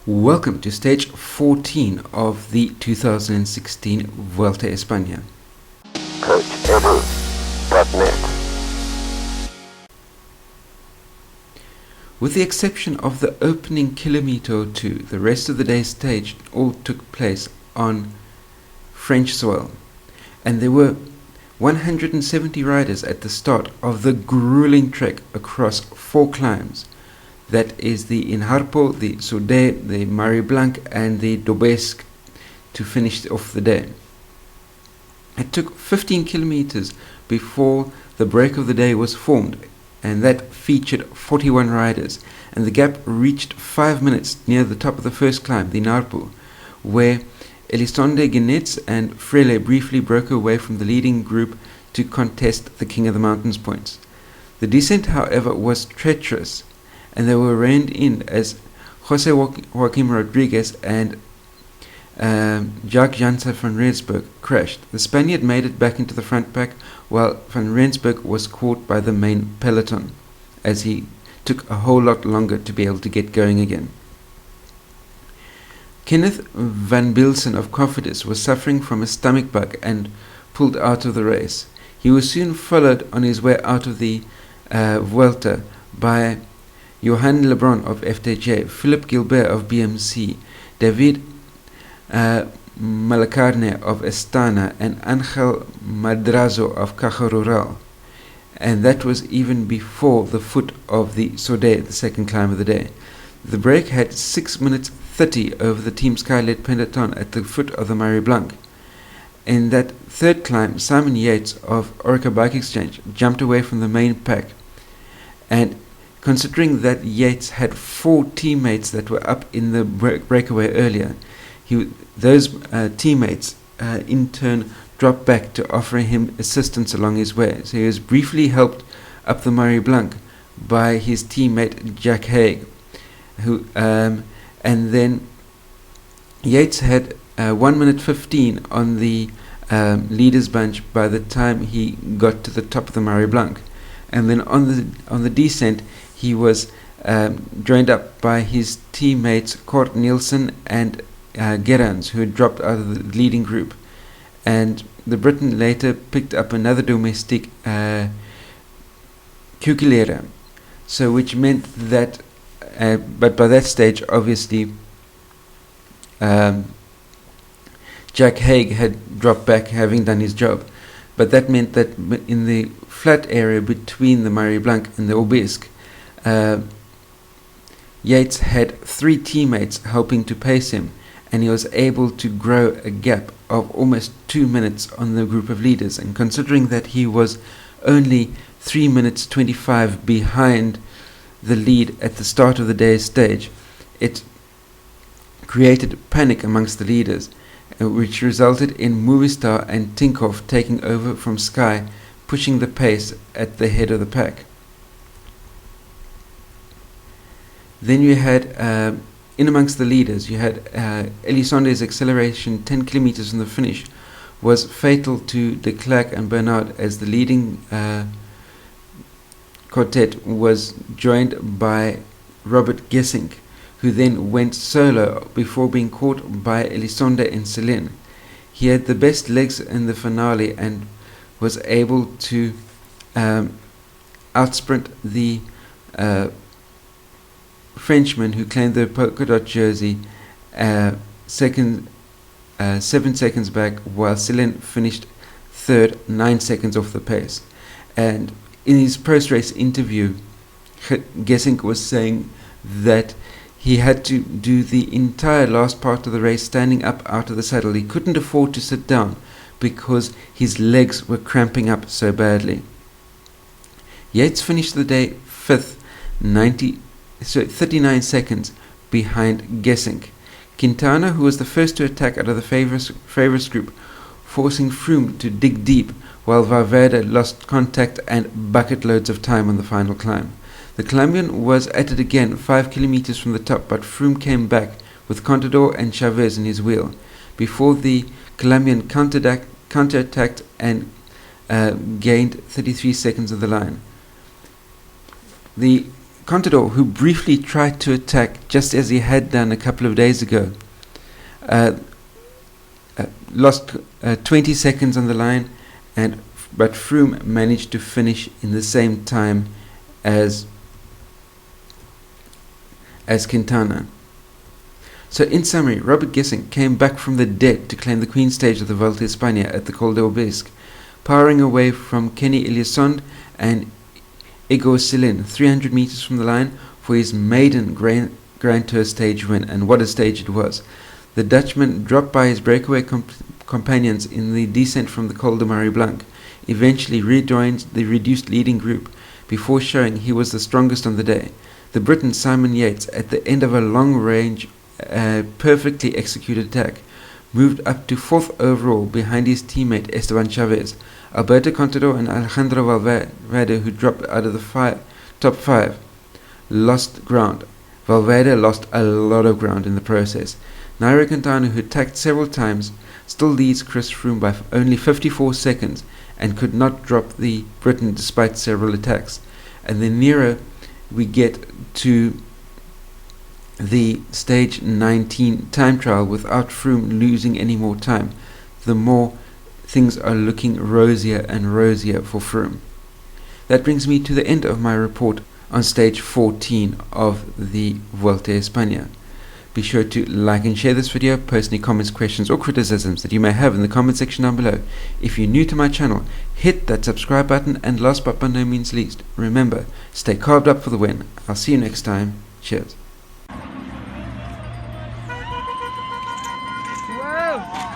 Welcome to stage 14 of the 2016 Vuelta a Espana. With the exception of the opening kilometre or two, the rest of the day's stage all took place on French soil, and there were 170 riders at the start of the grueling trek across 4 climbs. That is the Inharpo, the Sode, the Mare Blanc and the Dobesc to finish off the day. It took 15 kilometers before the break of the day was formed, and that featured 41 riders, and the gap reached 5 minutes near the top of the first climb, the Inharpo, where Elisonde Guinets and Frele briefly broke away from the leading group to contest the King of the Mountains points. The descent, however, was treacherous, and they were reined in as Jose Joaquim Rodriguez and Jacques Janssen van Rensburg crashed. The Spaniard made it back into the front pack, while van Rensburg was caught by the main peloton, as he took a whole lot longer to be able to get going again. Kenneth van Bilsen of Cofidis was suffering from a stomach bug and pulled out of the race. He was soon followed on his way out of the Vuelta by Johan Lebron of FDJ, Philip Gilbert of BMC, David Malacarne of Espana, and Angel Madrazo of Caja Rural. And that was even before the foot of the Sode, the second climb of the day. The break had 6 minutes 30 over the Team Sky-led peloton at the foot of the Mare Blanc. In that third climb, Simon Yates of Orica Bike Exchange jumped away from the main pack, and considering that Yates had 4 teammates that were up in the breakaway earlier, those teammates in turn dropped back to offer him assistance along his way. So he was briefly helped up the Mare Blanc by his teammate Jack Haig, and then Yates had 1 minute 15 on the leaders bunch by the time he got to the top of the Mare Blanc, and then on the descent he was joined up by his teammates Kort Nielsen and Gerrans, who had dropped out of the leading group. And the Briton later picked up another domestic, Cuculera, so which meant that, but by that stage obviously Jack Haig had dropped back, having done his job. But that meant that in the flat area between the Mare Blanc and the Obisque, Yates had 3 teammates helping to pace him, and he was able to grow a gap of almost 2 minutes on the group of leaders. And considering that he was only 3 minutes 25 behind the lead at the start of the day's stage, it created panic amongst the leaders, which resulted in Movistar and Tinkoff taking over from Sky, pushing the pace at the head of the pack. Then you had, in amongst the leaders, you had Elisonde's acceleration 10 kilometers from the finish was fatal to De Klerk and Bernard, as the leading quartet was joined by Robert Gesink, who then went solo before being caught by Elisonde and Celine. He had the best legs in the finale and was able to outsprint the Frenchman who claimed the polka dot jersey 7 seconds back, while Celine finished third 9 seconds off the pace. And in his post-race interview, Gesink was saying that he had to do the entire last part of the race standing up out of the saddle. He couldn't afford to sit down because his legs were cramping up so badly. Yates finished the day 5th, 39 seconds behind Gesink. Quintana, who was the first to attack out of the favourites group, forcing Froome to dig deep, while Valverde lost contact and bucket loads of time on the final climb. The Colombian was at it again 5 kilometers from the top, but Froome came back with Contador and Chavez in his wheel before the Colombian counterattacked and gained 33 seconds of the line. The Contador, who briefly tried to attack just as he had done a couple of days ago, lost 20 seconds on the line, but Froome managed to finish in the same time as Quintana. So in summary, Robert Gesink came back from the dead to claim the Queen stage of the Vuelta a España at the Col d'Orbisque, powering away from Kenny Eliasson and Igor Silin 300 meters from the line for his maiden Grand Tour stage win, and what a stage it was. The Dutchman dropped by his breakaway companions in the descent from the Col de Marie Blanc, eventually rejoined the reduced leading group before showing he was the strongest on the day. The Briton Simon Yates, at the end of a long-range, perfectly executed attack, moved up to 4th overall behind his teammate Esteban Chavez. Alberto Contador and Alejandro Valverde, who dropped out of the top 5, lost ground. Valverde lost a lot of ground in the process. Nairo Quintana, who attacked several times, still leads Chris Froome by only 54 seconds and could not drop the Briton despite several attacks. And then nearer we get to the stage 19 time trial without Froome losing any more time, the more things are looking rosier and rosier for Froome. That brings me to the end of my report on stage 14 of the Vuelta a España. Be sure to like and share this video, post any comments, questions or criticisms that you may have in the comment section down below. If you're new to my channel, hit that subscribe button, and last but by no means least, remember, stay carved up for the win. I'll see you next time. Cheers. Whoa!